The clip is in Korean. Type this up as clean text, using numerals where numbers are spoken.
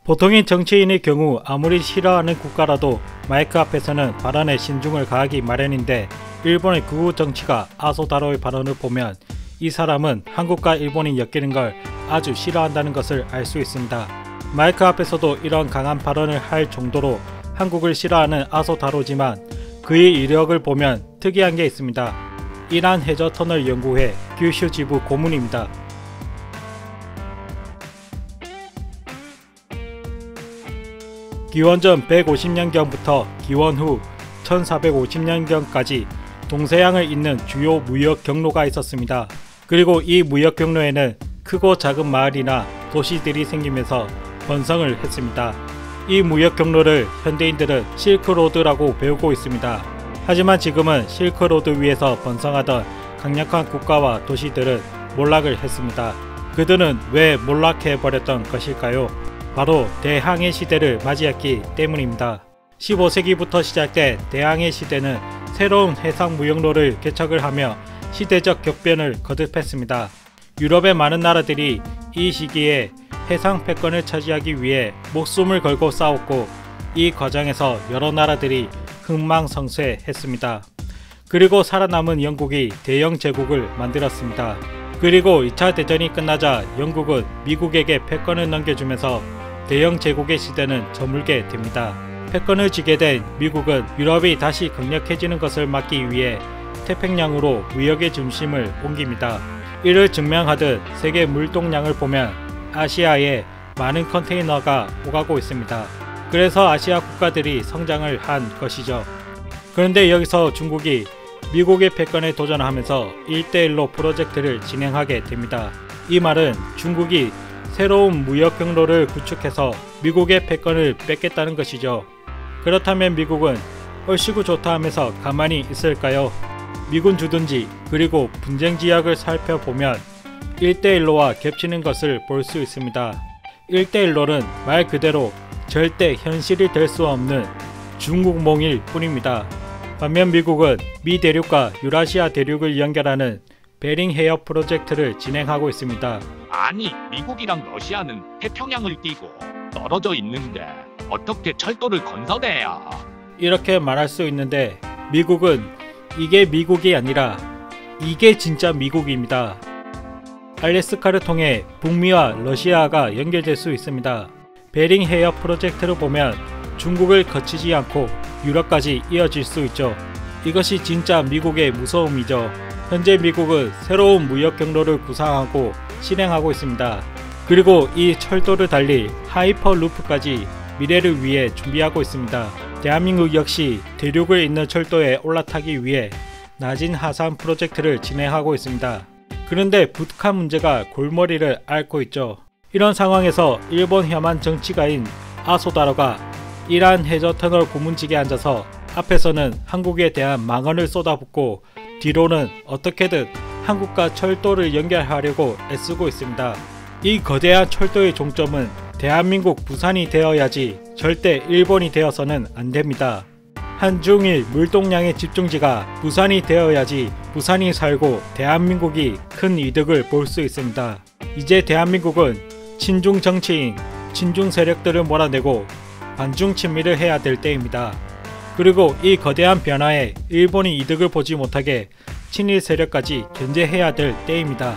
보통인 정치인의 경우 아무리 싫어하는 국가라도 마이크 앞에서는 발언에 신중을 가하기 마련인데, 일본의 극우 정치가 아소다로의 발언을 보면 이 사람은 한국과 일본이 엮이는 걸 아주 싫어한다는 것을 알 수 있습니다. 마이크 앞에서도 이런 강한 발언을 할 정도로 한국을 싫어하는 아소다로지만 그의 이력을 보면 특이한 게 있습니다. 이란 해저터널 연구회 규슈 지부 고문입니다. 기원전 150년경부터 기원 후 1450년경까지 동서양을 잇는 주요 무역 경로가 있었습니다. 그리고 이 무역 경로에는 크고 작은 마을이나 도시들이 생기면서 번성을 했습니다. 이 무역 경로를 현대인들은 실크로드라고 배우고 있습니다. 하지만 지금은 실크로드 위에서 번성하던 강력한 국가와 도시들은 몰락을 했습니다. 그들은 왜 몰락해버렸던 것일까요? 바로 대항해 시대를 맞이했기 때문입니다. 15세기부터 시작된 대항해 시대는 새로운 해상 무역로를 개척을 하며 시대적 격변을 거듭했습니다. 유럽의 많은 나라들이 이 시기에 해상 패권을 차지하기 위해 목숨을 걸고 싸웠고, 이 과정에서 여러 나라들이 흥망성쇠했습니다. 그리고 살아남은 영국이 대영 제국을 만들었습니다. 그리고 2차 대전이 끝나자 영국은 미국에게 패권을 넘겨주면서 대영 제국의 시대는 저물게 됩니다. 패권을 쥐게 된 미국은 유럽이 다시 강력해지는 것을 막기 위해 태평양으로 무역의 중심을 옮깁니다. 이를 증명하듯 세계 물동량을 보면 아시아에 많은 컨테이너가 오가고 있습니다. 그래서 아시아 국가들이 성장을 한 것이죠. 그런데 여기서 중국이 미국의 패권에 도전하면서 1대1로 프로젝트를 진행하게 됩니다. 이 말은 중국이 새로운 무역 경로를 구축해서 미국의 패권을 뺏겠다는 것이죠. 그렇다면 미국은 얼씨구 좋다 하면서 가만히 있을까요? 미군 주둔지 그리고 분쟁 지역을 살펴보면 1대1로와 겹치는 것을 볼 수 있습니다. 1대1로는 말 그대로 절대 현실이 될 수 없는 중국몽일 뿐입니다. 반면 미국은 미 대륙과 유라시아 대륙을 연결하는 베링 해협 프로젝트를 진행하고 있습니다. 아니, 미국이랑 러시아는 태평양을 띄고 떨어져 있는데 어떻게 철도를 건설해야? 이렇게 말할 수 있는데, 미국은 이게 미국이 아니라 이게 진짜 미국입니다. 알래스카를 통해 북미와 러시아가 연결될 수 있습니다. 베링 해협 프로젝트를 보면 중국을 거치지 않고 유럽까지 이어질 수 있죠. 이것이 진짜 미국의 무서움이죠. 현재 미국은 새로운 무역 경로를 구상하고 실행하고 있습니다. 그리고 이 철도를 달릴 하이퍼루프까지 미래를 위해 준비하고 있습니다. 대한민국 역시 대륙을 잇는 철도에 올라타기 위해 낮은 하산 프로젝트를 진행하고 있습니다. 그런데 북한 문제가 골머리를 앓고 있죠. 이런 상황에서 일본 혐한 정치가인 아소다로가 이란 해저터널 고문직에 앉아서 앞에서는 한국에 대한 망언을 쏟아붓고 뒤로는 어떻게든 한국과 철도를 연결하려고 애쓰고 있습니다. 이 거대한 철도의 종점은 대한민국 부산이 되어야지 절대 일본이 되어서는 안됩니다. 한중일 물동량의 집중지가 부산이 되어야지 부산이 살고 대한민국이 큰 이득을 볼 수 있습니다. 이제 대한민국은 친중 정치인, 친중 세력들을 몰아내고 반중 친미를 해야 될 때입니다. 그리고 이 거대한 변화에 일본이 이득을 보지 못하게 친일 세력까지 견제해야 될 때입니다.